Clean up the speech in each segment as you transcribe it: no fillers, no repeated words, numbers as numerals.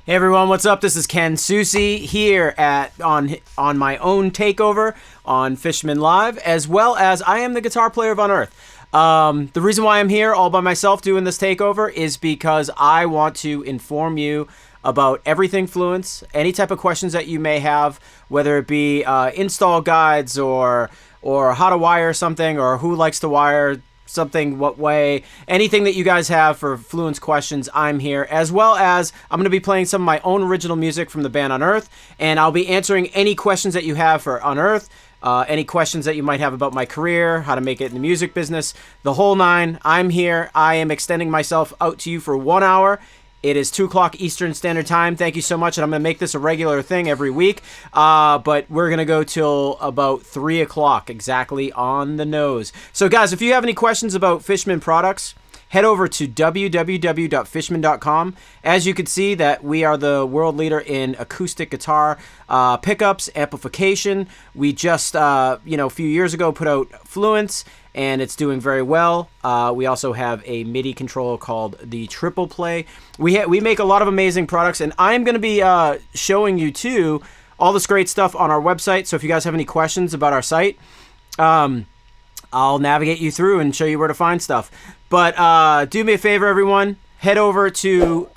Hey everyone, what's up? This is Ken Susi here on my own Takeover on Fishman Live, as well as I am the guitar player of Unearth. The reason why I'm here all by myself doing this Takeover is because I want to inform you about everything Fluence, any type of questions that you may have, whether it be install guides or how to wire something or who likes to wire something, what way, anything that you guys have for Fluence questions, I'm here, as well as I'm going to be playing some of my own original music from the band Unearth, and I'll be answering any questions that you have for Unearth, any questions that you might have about my career, how to make it in the music business, the whole nine. I'm here. I am extending myself out to you for 1 hour. It is 2 o'clock Eastern Standard Time. Thank you so much, and I'm going to make this a regular thing every week, but we're going to go till about 3 o'clock, exactly on the nose. So, guys, if you have any questions about Fishman products, head over to www.fishman.com. As you can see, that we are the world leader in acoustic guitar pickups, amplification. We just, a few years ago put out Fluence, and it's doing very well. We also have a MIDI controller called the Triple Play. We make a lot of amazing products, and I'm going to be showing you, too, all this great stuff on our website. So if you guys have any questions about our site, I'll navigate you through and show you where to find stuff. But do me a favor, everyone. Head over to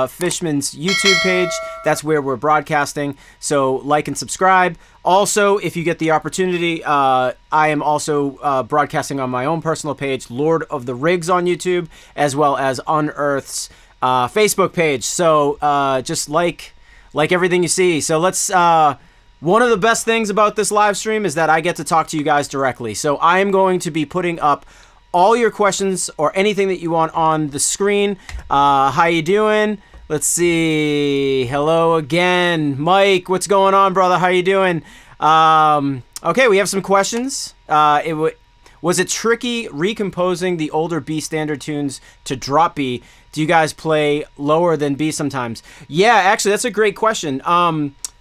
Fishman's YouTube page. That's where we're broadcasting. So like and subscribe. Also, if you get the opportunity, I am also broadcasting on my own personal page, Lord of the Rigs on YouTube, as well as Unearth's Facebook page. So just like everything you see. So let's... one of the best things about this live stream is that I get to talk to you guys directly. So I am going to be putting up all your questions or anything that you want on the screen. How you doing? Let's see. Hello again. Mike, what's going on, brother? How you doing? Okay, we have some questions. Was it tricky recomposing the older B standard tunes to drop B? Do you guys play lower than B sometimes? Yeah, actually, that's a great question.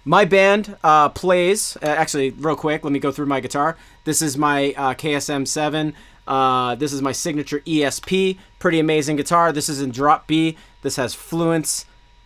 My band plays, actually, real quick, let me go through my guitar. This is my KSM 7. This is my signature ESP. Pretty amazing guitar. This is in drop B. This has Fluence,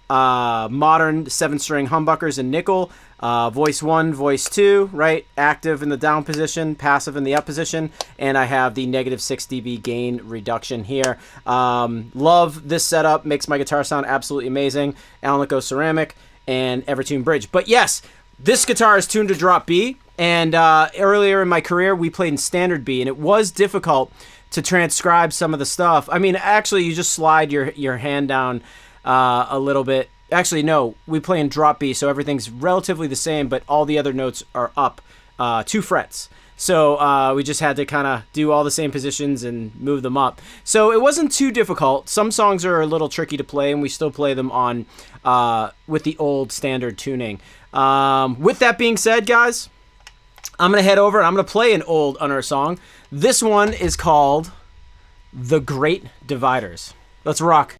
modern 7-string humbuckers in nickel. Voice 1, voice 2, right? Active in the down position, passive in the up position. And I have the negative 6 dB gain reduction here. Love this setup. Makes my guitar sound absolutely amazing. Alnico ceramic and Evertune bridge. But yes, this guitar is tuned to drop B, and earlier in my career we played in standard B, and it was difficult to transcribe some of the stuff. I mean, actually, you just slide your hand down a little bit. Actually, no, we play in drop B, so everything's relatively the same, but all the other notes are up 2 frets. So we just had to kind of do all the same positions and move them up. So it wasn't too difficult. Some songs are a little tricky to play, and we still play them on with the old standard tuning. With that being said, guys, I'm going to head over and I'm going to play an old Unearth song. This one is called The Great Dividers. Let's rock.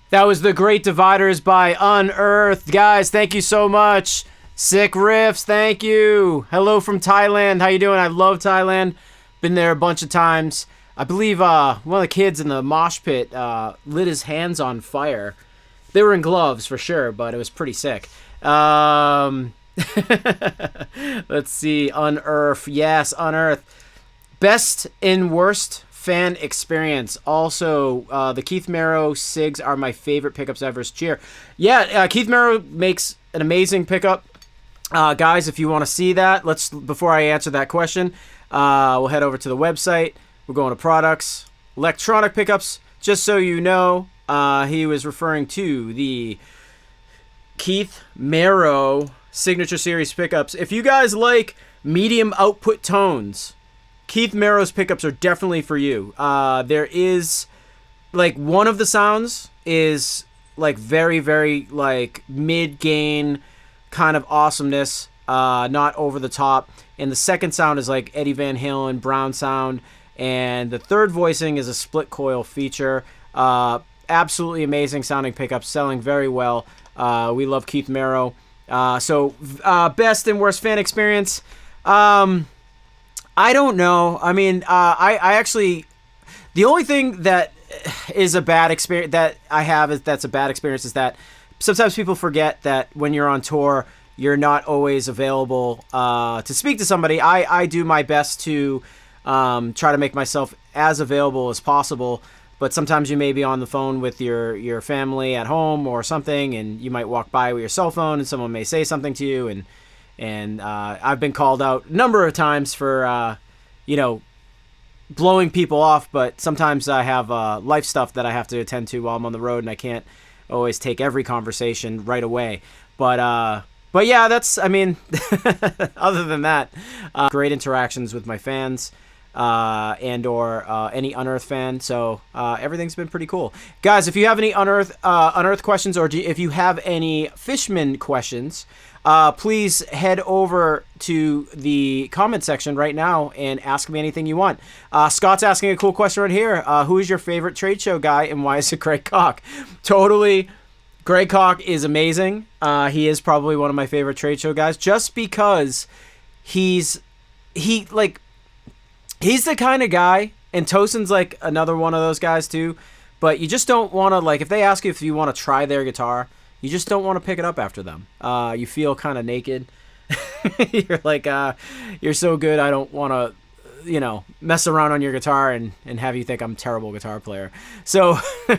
That was The Great Dividers by Unearth. Guys, thank you so much. Sick riffs, thank you. Hello from Thailand. How you doing? I love Thailand. Been there a bunch of times. I believe one of the kids in the mosh pit lit his hands on fire. They were in gloves for sure, but it was pretty sick. Let's see. Unearth. Yes, Unearth. Best and worst fan experience. Also, the Keith Merrow SIGs are my favorite pickups ever. Cheer. Yeah, Keith Merrow makes an amazing pickup. Guys, if you want to see that, before I answer that question, we'll head over to the website. We're going to products, electronic pickups. Just so you know, he was referring to the Keith Merrow Signature Series pickups. If you guys like medium output tones, Keith Merrow's pickups are definitely for you. There is, like, one of the sounds is, like, very, very, like, mid-gain kind of awesomeness, not over the top. And the second sound is, like, Eddie Van Halen Brown sound. And the third voicing is a split coil feature. Absolutely amazing sounding pickups, selling very well. We love Keith Merrow. So best and worst fan experience. I don't know. I mean, I actually, the only thing that is a bad experience that I have that's a bad experience is that sometimes people forget that when you're on tour, you're not always available to speak to somebody. I do my best to try to make myself as available as possible, but sometimes you may be on the phone with your family at home or something, and you might walk by with your cell phone, and someone may say something to you, and I've been called out a number of times for blowing people off, but sometimes I have life stuff that I have to attend to while I'm on the road, and I can't always take every conversation right away. But yeah, that's, I mean, other than that, great interactions with my fans and or any Unearth fan. So everything's been pretty cool. Guys, if you have any Unearth questions, or if you have any Fishman questions, please head over to the comment section right now and ask me anything you want. Scott's asking a cool question right here. Who is your favorite trade show guy, and why is it Greg Koch? Totally. Greg Koch is amazing. He is probably one of my favorite trade show guys, just because he's the kind of guy, and Tosin's like another one of those guys too, but you just don't want to, like, if they ask you if you want to try their guitar, you just don't want to pick it up after them. You feel kind of naked. You're like, you're so good, I don't want to, mess around on your guitar and have you think I'm a terrible guitar player. So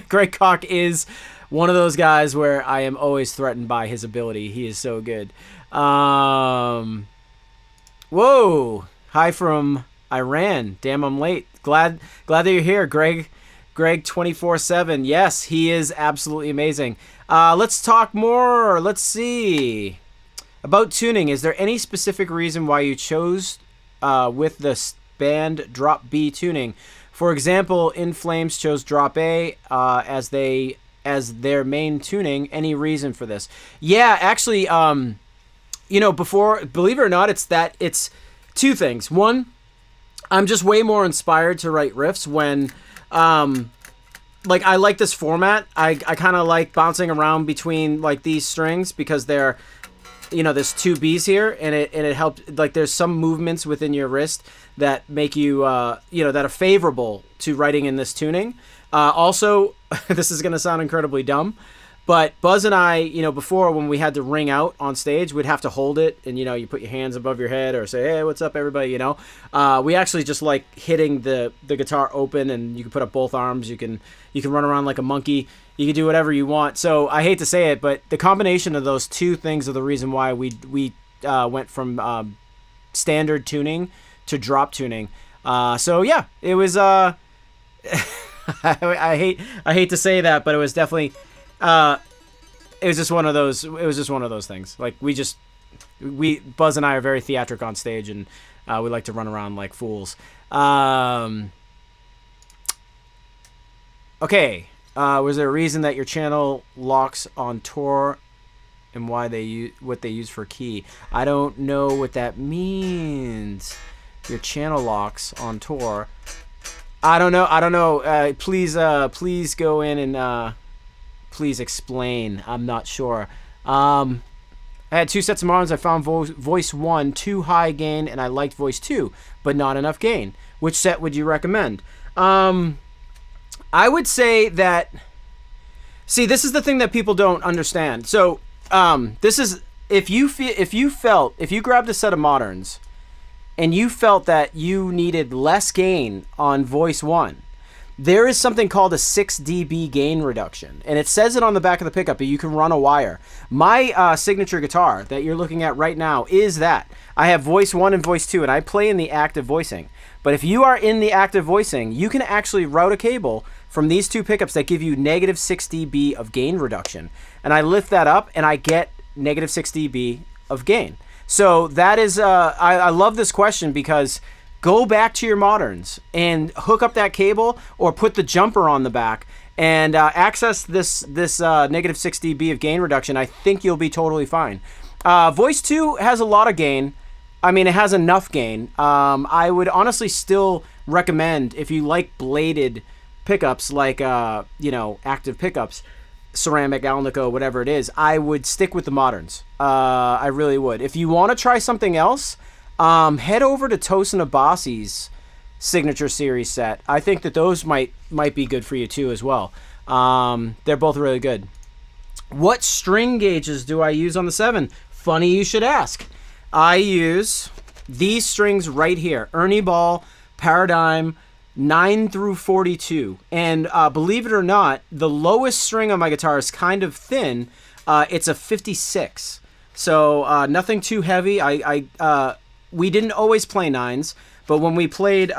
Greg Koch is one of those guys where I am always threatened by his ability. He is so good. Whoa. Hi from Iran. Damn, I'm late. Glad that you're here, Greg. Greg 24/7. Yes, he is absolutely amazing. Let's talk more. Let's see. About tuning, is there any specific reason why you chose with the band drop B tuning? For example, In Flames chose drop A as their main tuning. Any reason for this? Yeah, actually, before, believe it or not, it's two things. One, I'm just way more inspired to write riffs when I like this format. I kind of like bouncing around between like these strings because they're, there's two B's here, and it helps, like, there's some movements within your wrist that make you that are favorable to writing in this tuning. Also, this is going to sound incredibly dumb, but Buzz and I, before, when we had to ring out on stage, we'd have to hold it, and you put your hands above your head or say, hey, what's up, everybody, we actually just like hitting the guitar open, and you can put up both arms, you can run around like a monkey, you can do whatever you want. So I hate to say it, but the combination of those two things are the reason why we went from standard tuning to drop tuning. So yeah, it was I hate to say that, but it was definitely it was just one of those things. Like, Buzz and I are very theatric on stage, and we like to run around like fools. Okay. Was there a reason that your channel locks on tour, and why what they use for key? I don't know what that means. Your channel locks on tour. I don't know. Please go in and Please explain. I'm not sure. I had 2 sets of Marlins. I found voice 1 too high gain, and I liked voice 2, but not enough gain. Which set would you recommend? I would say that... See, this is the thing that people don't understand. So, this is... If you grabbed a set of moderns and you felt that you needed less gain on voice 1, there is something called a 6 dB gain reduction, and it says it on the back of the pickup, but you can run a wire. My signature guitar that you're looking at right now is that. I have voice 1 and voice 2, and I play in the active voicing. But if you are in the active voicing, you can actually route a cable from these 2 pickups that give you negative 6 dB of gain reduction. And I lift that up, and I get negative 6 dB of gain. So that is, I love this question because go back to your moderns and hook up that cable or put the jumper on the back and access this negative 6 dB of gain reduction. I think you'll be totally fine. Voice 2 has a lot of gain. I mean, it has enough gain. I would honestly still recommend, if you like bladed pickups, like, active pickups, ceramic, Alnico, whatever it is, I would stick with the moderns. I really would. If you want to try something else, head over to Tosin Abasi's signature series set. I think that those might be good for you too as well. They're both really good. What string gauges do I use on the 7? Funny you should ask. I use these strings right here. Ernie Ball, Paradigm, 9 through 42. And believe it or not, the lowest string on my guitar is kind of thin. It's a 56. So nothing too heavy. We didn't always play 9s, but when we played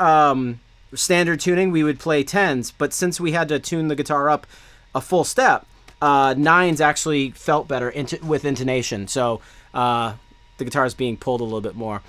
standard tuning, we would play 10s. But since we had to tune the guitar up a full step, 9s actually felt better with intonation. So the guitar is being pulled a little bit more.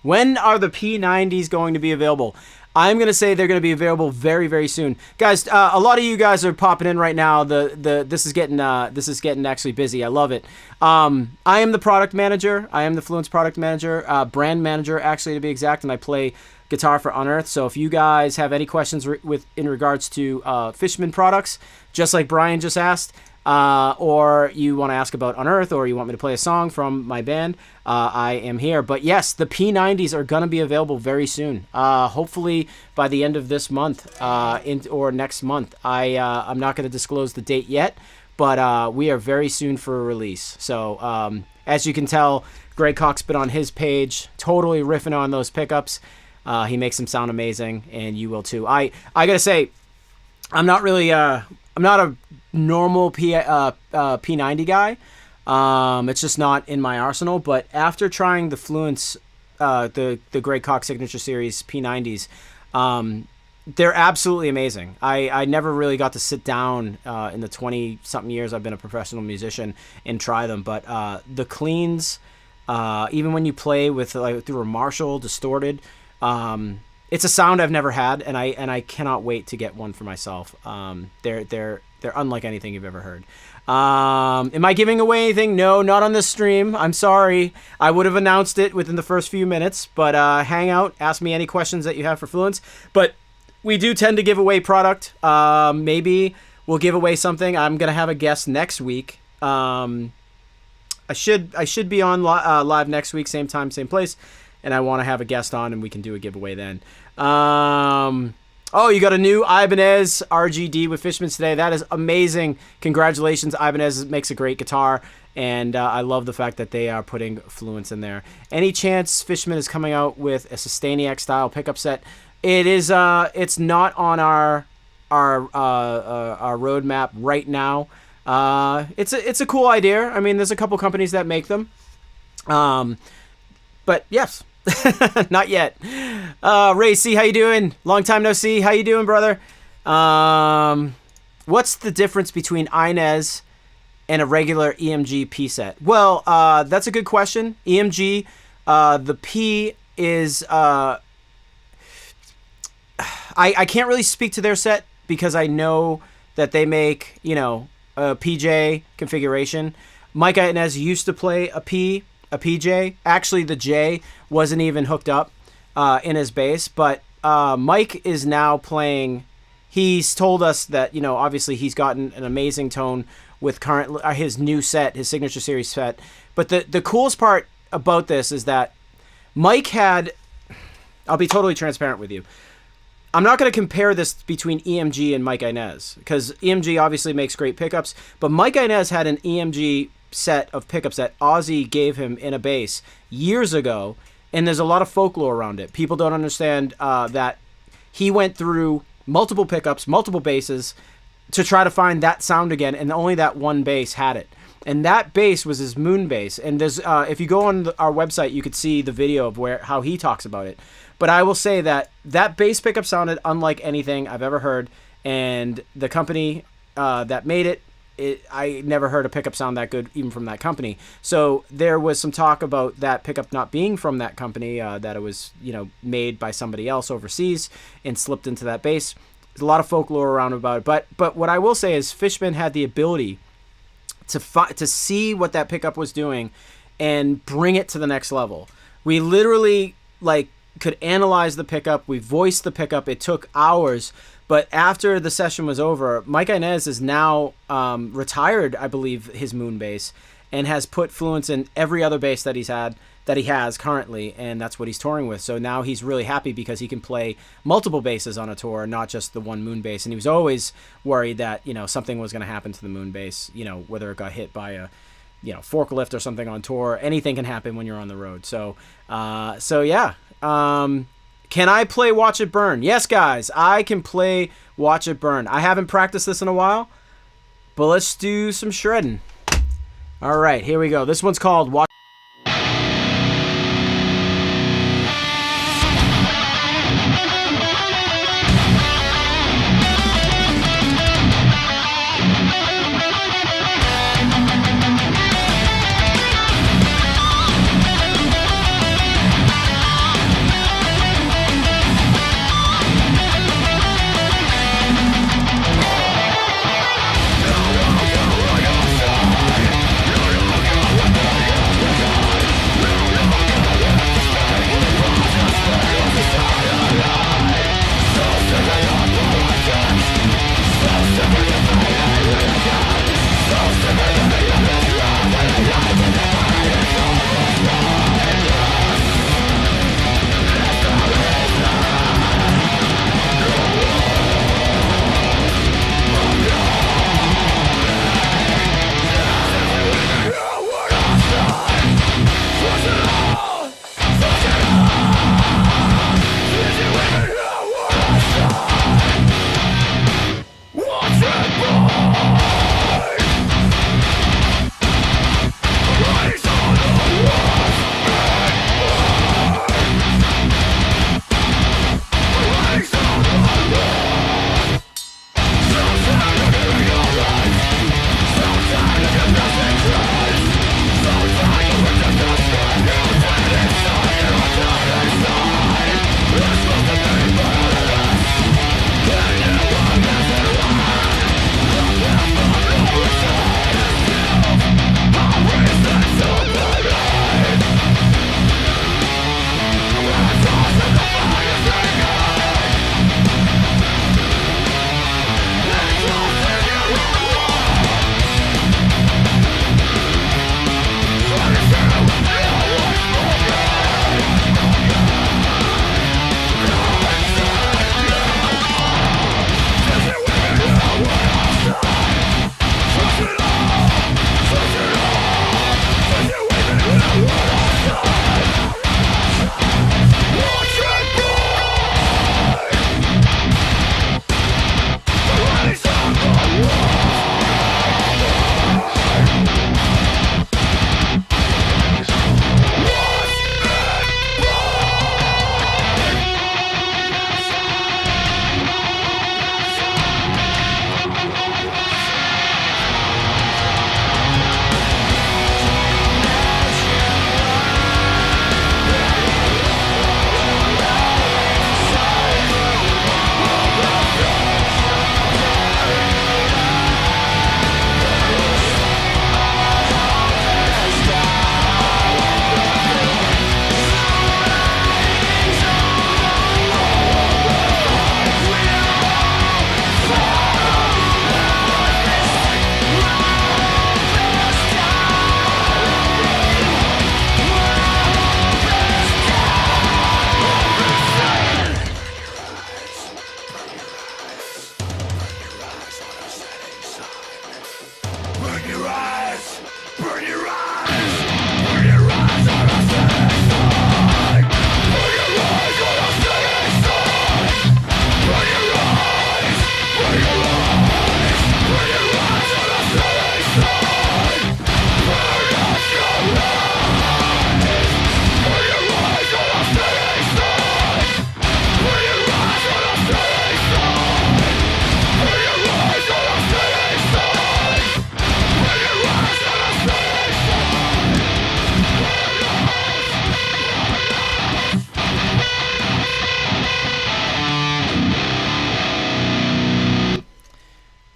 When are the P90s going to be available? I'm going to say they're going to be available very, very soon. Guys, a lot of you guys are popping in right now. This is getting actually busy. I love it. I am the product manager. I am the Fluence product manager, brand manager actually to be exact, and I play guitar for Unearth. So if you guys have any questions in regards to Fishman products, just like Brian just asked, or you want to ask about Unearth, or you want me to play a song from my band, I am here. But yes, the P90s are going to be available very soon. Hopefully by the end of this month or next month. I'm not going to disclose the date yet, but we are very soon for a release. So as you can tell, Greg Cox's been on his page, totally riffing on those pickups. He makes them sound amazing, and you will too. I got to say, I'm not a normal P90 guy. It's just not in my arsenal. But after trying the Fluence, the Greg Cox Signature Series P90s, they're absolutely amazing. I never really got to sit down in the 20-something years I've been a professional musician and try them. But the cleans, even when you play with through a Marshall distorted, it's a sound I've never had, and I cannot wait to get one for myself. They're unlike anything you've ever heard. Am I giving away anything? No, not on this stream. I'm sorry. I would have announced it within the first few minutes, but hang out, ask me any questions that you have for Fluence. But we do tend to give away product. Maybe we'll give away something. I'm gonna have a guest next week. I should be on live next week, same time, same place. And I want to have a guest on, and we can do a giveaway then. Oh, you got a new Ibanez RGD with Fishman today. That is amazing. Congratulations. Ibanez makes a great guitar, and I love the fact that they are putting Fluence in there. Any chance Fishman is coming out with a Sustainiac style pickup set? It is. It's not on our roadmap right now. It's a cool idea. I mean, there's a couple companies that make them. But yes. Not yet. Ray C, how you doing? Long time no see. How you doing, brother? What's the difference between Inez and a regular EMG P set? Well, that's a good question. EMG, the P is I can't really speak to their set because I know that they make, a PJ configuration. Mike Inez used to play a PJ. Actually, the J wasn't even hooked up in his bass, but Mike is now playing. he's told us that, obviously he's gotten an amazing tone with his new set, his Signature Series set. But the coolest part about this is that Mike had, I'll be totally transparent with you. I'm not going to compare this between EMG and Mike Inez, because EMG obviously makes great pickups, but Mike Inez had an EMG set of pickups that Ozzy gave him in a bass years ago, and there's a lot of folklore around it. People don't understand that he went through multiple pickups, multiple basses to try to find that sound again, and only that one bass had it. And that bass was his Moon bass. And there's, if you go on our website, you could see the video of how he talks about it. But I will say that bass pickup sounded unlike anything I've ever heard. And the company that made it, I never heard a pickup sound that good, even from that company. So there was some talk about that pickup not being from that company, that it was, made by somebody else overseas and slipped into that bass. There's a lot of folklore around about it. But what I will say is Fishman had the ability to see what that pickup was doing and bring it to the next level. We literally could analyze the pickup. We voiced the pickup. It took hours. But after the session was over, Mike Inez is now retired, I believe, his Moon bass, and has put Fluence in every other bass that he has currently, and that's what he's touring with. So now he's really happy because he can play multiple basses on a tour, not just the one Moon bass. And he was always worried that something was going to happen to the Moon bass, whether it got hit by a forklift or something on tour. Anything can happen when you're on the road. So yeah. Can I play Watch It Burn? Yes, guys, I can play Watch It Burn. I haven't practiced this in a while, but let's do some shredding. All right, here we go. This one's called Watch.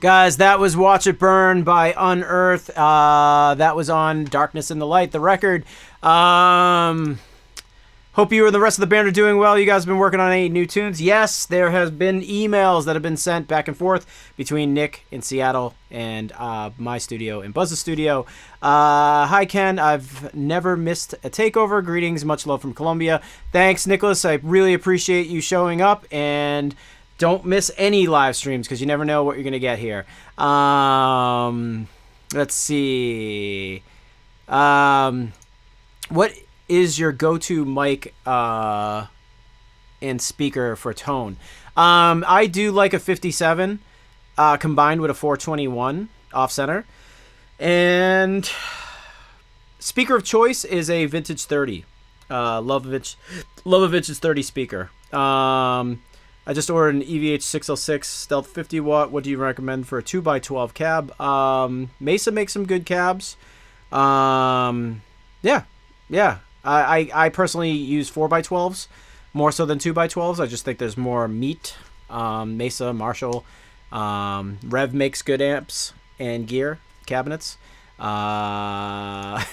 Guys, that was Watch It Burn by Unearth. That was on Darkness in the Light, the record. Hope you and the rest of the band are doing well. You guys have been working on any new tunes? Yes, there has been emails that have been sent back and forth between Nick in Seattle and my studio in Buzz's studio. Hi, Ken. I've never missed a takeover. Greetings. Much love from Colombia. Thanks, Nicholas. I really appreciate you showing up, and don't miss any live streams because you never know what you're going to get here. Let's see. What is your go-to mic and speaker for tone? I do like a 57 combined with a 421 off-center. And speaker of choice is a Vintage 30. Lovovich's 30 speaker. I just ordered an EVH 606 Stealth 50 watt. What do you recommend for a 2x12 cab? Mesa makes some good cabs. Yeah. I personally use 4x12s more so than 2x12s. I just think there's more meat. Mesa, Marshall, Rev makes good amps and gear cabinets. Headbang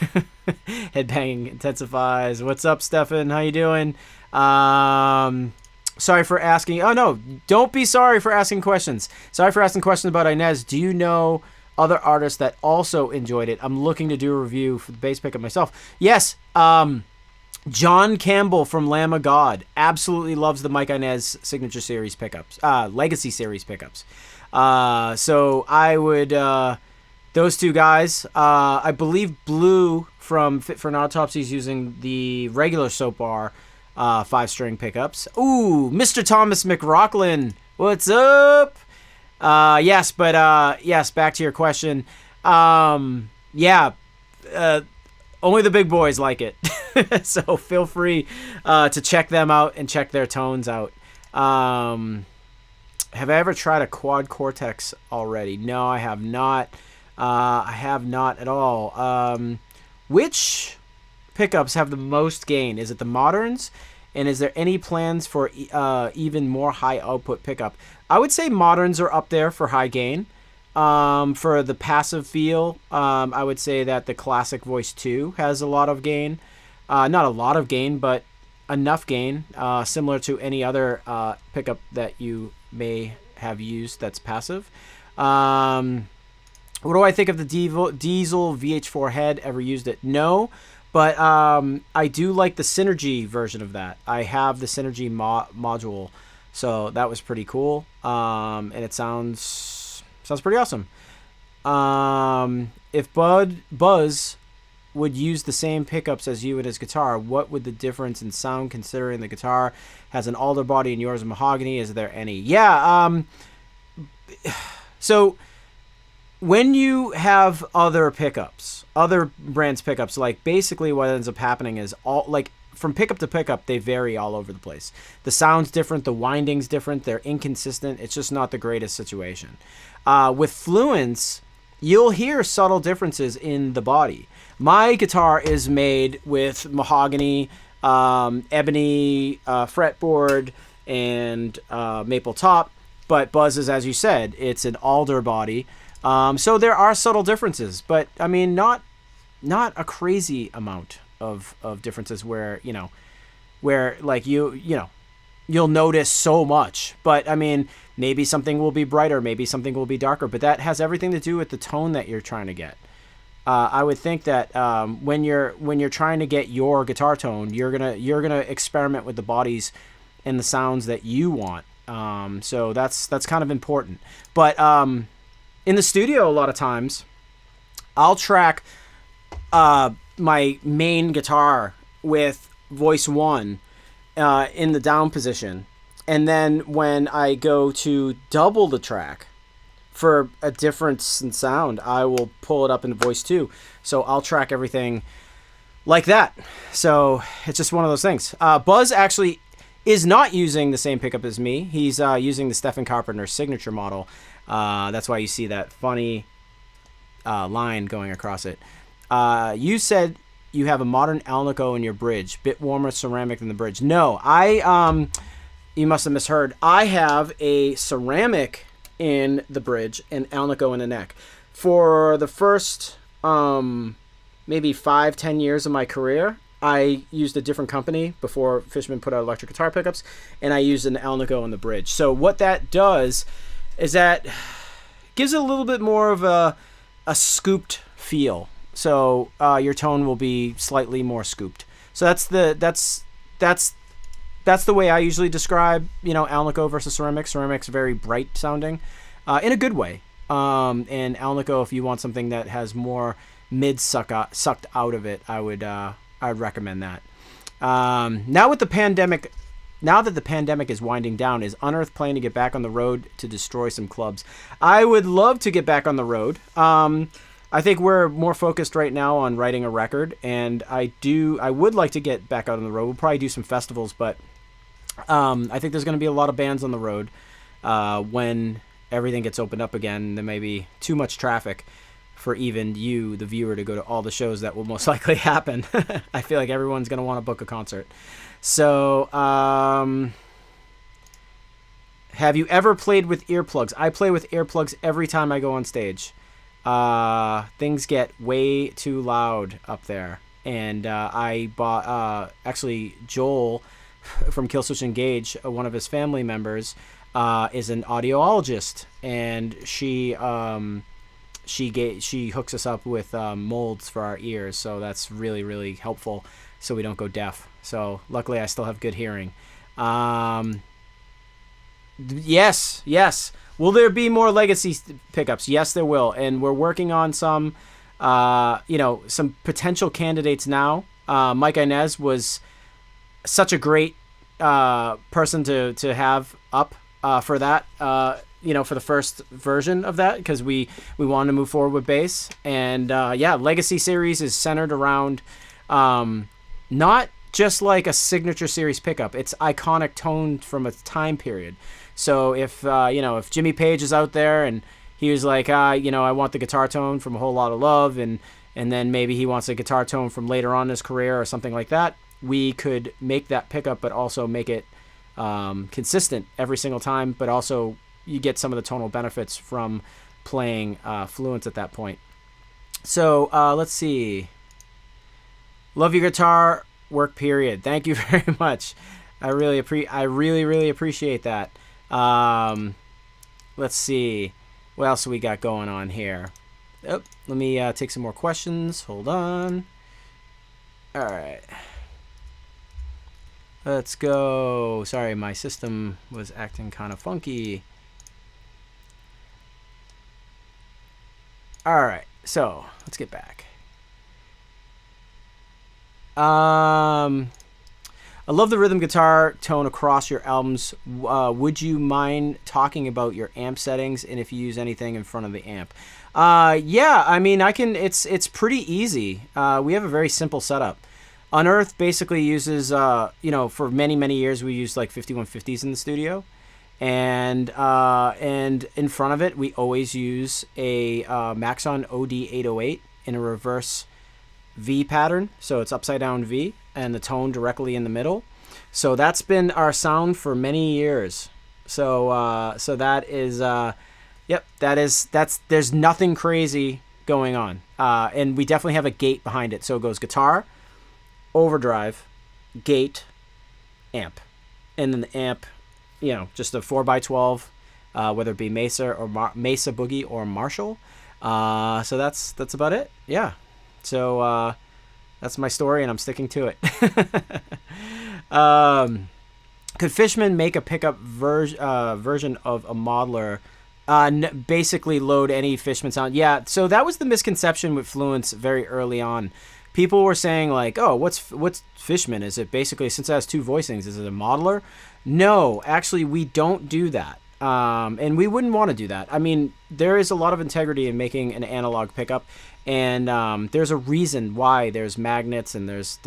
intensifies. What's up, Stefan? How you doing? Sorry for asking. Oh, no. Don't be sorry for asking questions. Sorry for asking questions about Inez. Do you know other artists that also enjoyed it? I'm looking to do a review for the bass pickup myself. Yes. John Campbell from Lamb of God absolutely loves the Mike Inez Signature Series pickups. Legacy Series pickups. So I would... those two guys. I believe Blue from Fit for an Autopsy is using the regular Soap Bar 5-string pickups. Ooh, Mr. Thomas McRocklin, what's up? Yes, back to your question. Only the big boys like it. So feel free to check them out and check their tones out. Have I ever tried a Quad Cortex already? No, I have not. I have not at all. Which pickups have the most gain? Is it the Moderns? And is there any plans for even more high output pickup? I would say Moderns are up there for high gain. For the passive feel, I would say that the Classic Voice 2 has a lot of gain. Not a lot of gain, but enough gain, similar to any other pickup that you may have used that's passive. What do I think of the Diesel VH4 head? Ever used it? No. But I do like the Synergy version of that. I have the Synergy module, so that was pretty cool. And it sounds pretty awesome. If Buzz would use the same pickups as you in his guitar, what would the difference in sound, considering the guitar has an alder body and yours a mahogany? Is there any? Yeah. So when you have other pickups, other brands pickups, like basically what ends up happening is all like from pickup to pickup, they vary all over the place. The sound's different, the winding's different, they're inconsistent. It's just not the greatest situation. With Fluence, you'll hear subtle differences in the body. My guitar is made with mahogany, ebony fretboard, and maple top, but Buzz's, as you said, it's an alder body. So there are subtle differences, but I mean, not a crazy amount of differences where like you'll notice so much. But I mean, maybe something will be brighter, maybe something will be darker, but that has everything to do with the tone that you're trying to get. I would think that when you're trying to get your guitar tone, you're gonna experiment with the bodies and the sounds that you want. So that's kind of important. But in the studio, a lot of times, I'll track my main guitar with voice 1 in the down position. And then when I go to double the track for a difference in sound, I will pull it up into voice 2. So I'll track everything like that. So it's just one of those things. Buzz actually is not using the same pickup as me. He's using the Stephen Carpenter signature model. That's why you see that funny line going across it. You said you have a modern Alnico in your bridge, bit warmer ceramic than the bridge. No, you must have misheard. I have a ceramic in the bridge and alnico in the neck. For the first maybe 5-10 years of my career, I used a different company before Fishman put out electric guitar pickups, and I used an alnico in the bridge. So what that does is that gives it a little bit more of a scooped feel. So your tone will be slightly more scooped. So that's the way I usually describe, alnico versus ceramic. Ceramic's very bright sounding, in a good way. And alnico, if you want something that has more mid sucked out of it, I'd recommend that. Now that the pandemic is winding down, is Unearth planning to get back on the road to destroy some clubs? I would love to get back on the road. I think we're more focused right now on writing a record, and I would like to get back out on the road. We'll probably do some festivals, but I think there's going to be a lot of bands on the road when everything gets opened up again. There may be too much traffic for even you, the viewer, to go to all the shows that will most likely happen. I feel like everyone's going to want to book a concert. So, have you ever played with earplugs? I play with earplugs every time I go on stage. Things get way too loud up there. And I bought, actually, Joel from Killswitch Engage, one of his family members, is an audiologist, and she hooks us up with molds for our ears, so that's really, really helpful so we don't go deaf. So luckily I still have good hearing. Yes. Will there be more legacy pickups? Yes, there will, and we're working on some some potential candidates now. Mike Inez was such a great person to have up for that, for the first version of that, because we wanted to move forward with bass. And Legacy Series is centered around not just like a signature series pickup. It's iconic tone from a time period. So if Jimmy Page is out there and he was like, I want the guitar tone from A Whole Lot of Love, and then maybe he wants a guitar tone from later on in his career or something like that, we could make that pickup, but also make it consistent every single time, but also you get some of the tonal benefits from playing Fluence at that point. So let's see. Love your guitar work, period. Thank you very much. I really appreciate that. Let's see. What else we got going on here? Oh, let me take some more questions. Hold on. All right. Let's go. Sorry, my system was acting kind of funky. All right, so let's get back. I love the rhythm guitar tone across your albums. Would you mind talking about your amp settings and if you use anything in front of the amp? Yeah, I mean, I can. It's pretty easy. We have a very simple setup. Unearth basically uses, for many years we used like 5150s in the studio, and in front of it we always use a Maxon OD808 in a reverse V pattern, so it's upside down V, and the tone directly in the middle. So that's been our sound for many years. So that is, there's nothing crazy going on, and we definitely have a gate behind it. So it goes guitar, overdrive, gate, amp, and then the amp, just a 4x12, whether it be Mesa or Mesa Boogie or Marshall. So that's about it. Yeah. So that's my story, and I'm sticking to it. Could Fishman make a pickup version of a modeler? Basically load any Fishman sound. Yeah. So that was the misconception with Fluence very early on. People were saying like, oh, what's Fishman? Is it basically, since it has two voicings, is it a modeler? No, actually, we don't do that. And we wouldn't want to do that. I mean, there is a lot of integrity in making an analog pickup, and there's a reason why there's magnets and there's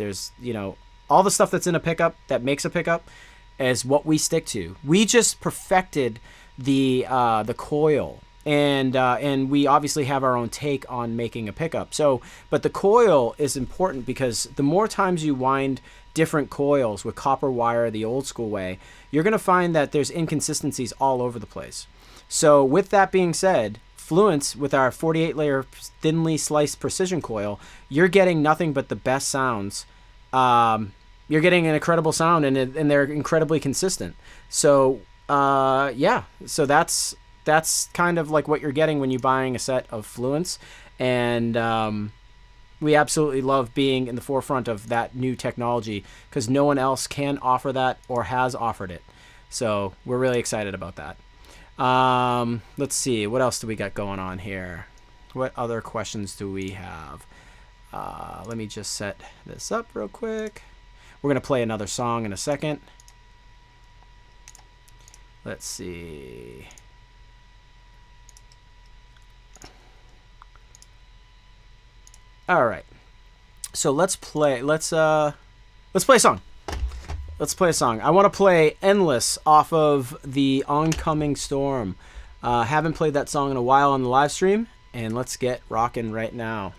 all the stuff that's in a pickup that makes a pickup is what we stick to. We just perfected the coil. And we obviously have our own take on making a pickup. So, but the coil is important because the more times you wind different coils with copper wire the old school way, you're going to find that there's inconsistencies all over the place. So with that being said, Fluence, with our 48-layer thinly sliced precision coil, you're getting nothing but the best sounds. You're getting an incredible sound, and they're incredibly consistent. So yeah, so that's kind of like what you're getting when you're buying a set of Fluence, and we absolutely love being in the forefront of that new technology because no one else can offer that or has offered it. So we're really excited about that. Let's see, what else do we got going on here? What other questions do we have? Let me just set this up real quick. We're going to play another song in a second. Let's see. All right. So let's play a song. Let's play a song. I want to play Endless off of the Oncoming Storm. Haven't played that song in a while on the live stream, and let's get rocking right now.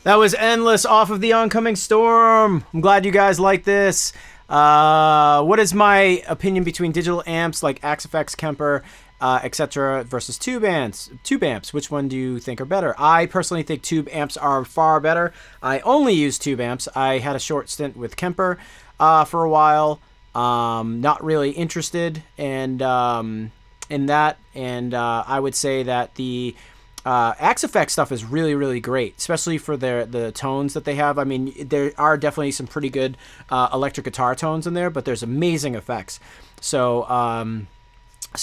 That was Endless off of the Oncoming Storm. I'm glad you guys like this. What is my opinion between digital amps like Axe-FX, Kemper, etc. versus tube amps? Which one do you think are better? I personally think tube amps are far better. I only use tube amps. I had a short stint with Kemper for a while. Not really interested in that, and I would say that the Axe Effect stuff is really, really great, especially for the tones that they have. I mean, there are definitely some pretty good electric guitar tones in there, but there's amazing effects. So,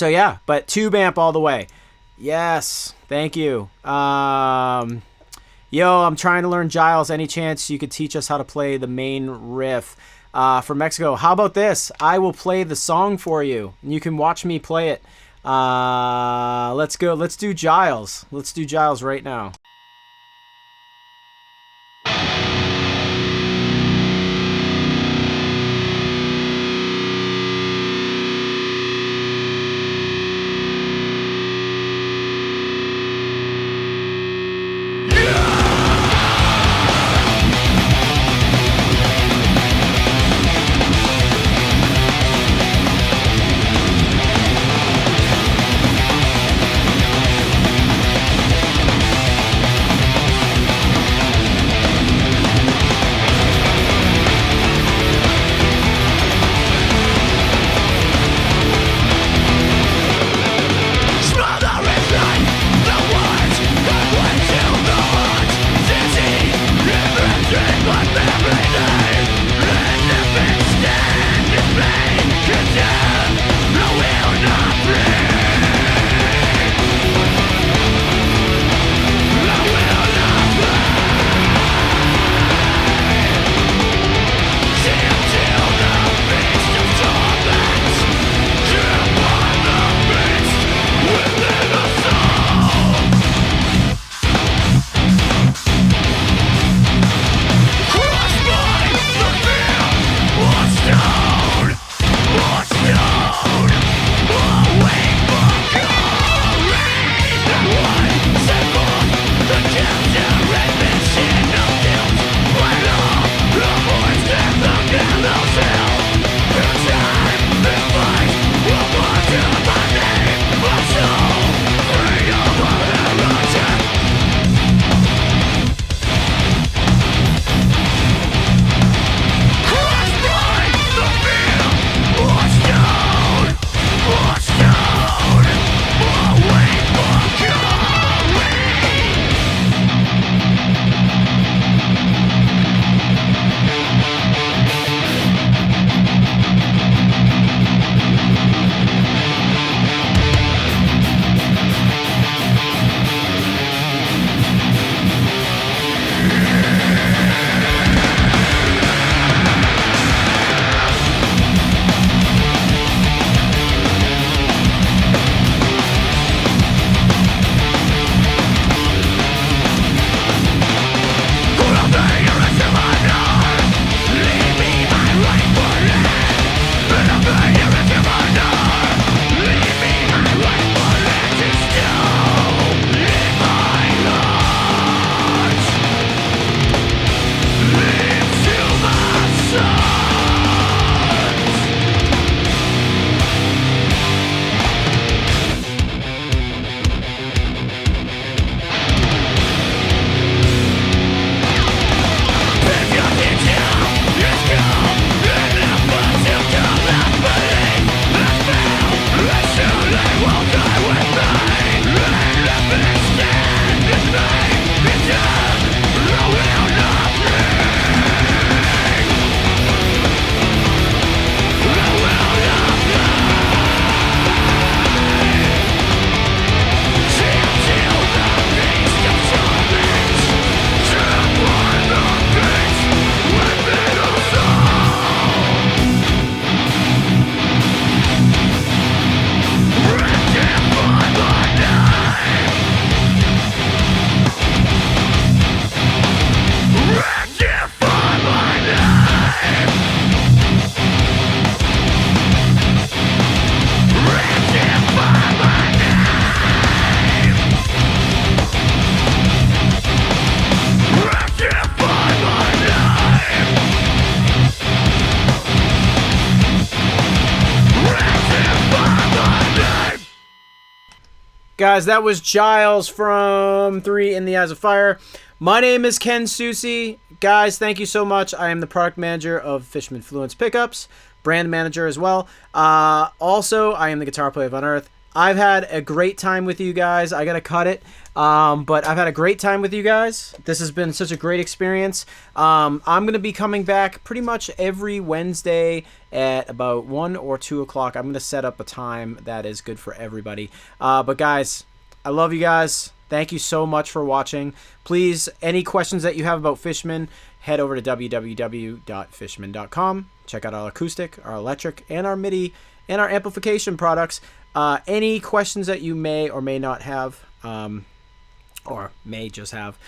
yeah, but tube amp all the way. Yes, thank you. Yo, I'm trying to learn Giles. Any chance you could teach us how to play the main riff from Mexico? How about this? I will play the song for you, and you can watch me play it. Let's go. Let's do Giles. Let's do Giles right now. Guys, that was Giles from 3 in the Eyes of Fire. My name is Ken Susi. Guys, thank you so much. I am the product manager of Fishman Fluence Pickups, brand manager as well. Also, I am the guitar player of Unearth. I've had a great time with you guys. I got to cut it. But I've had a great time with you guys. This has been such a great experience. I'm going to be coming back pretty much every Wednesday at about 1 or 2 o'clock. I'm going to set up a time that is good for everybody. But guys, I love you guys. Thank you so much for watching. Please, any questions that you have about Fishman, head over to www.fishman.com. Check out our acoustic, our electric, and our MIDI, and our amplification products. Any questions that you may or may not have, or may just have,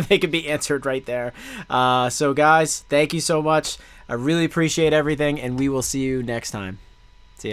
they can be answered right there. So guys, thank you so much. I really appreciate everything, and we will see you next time.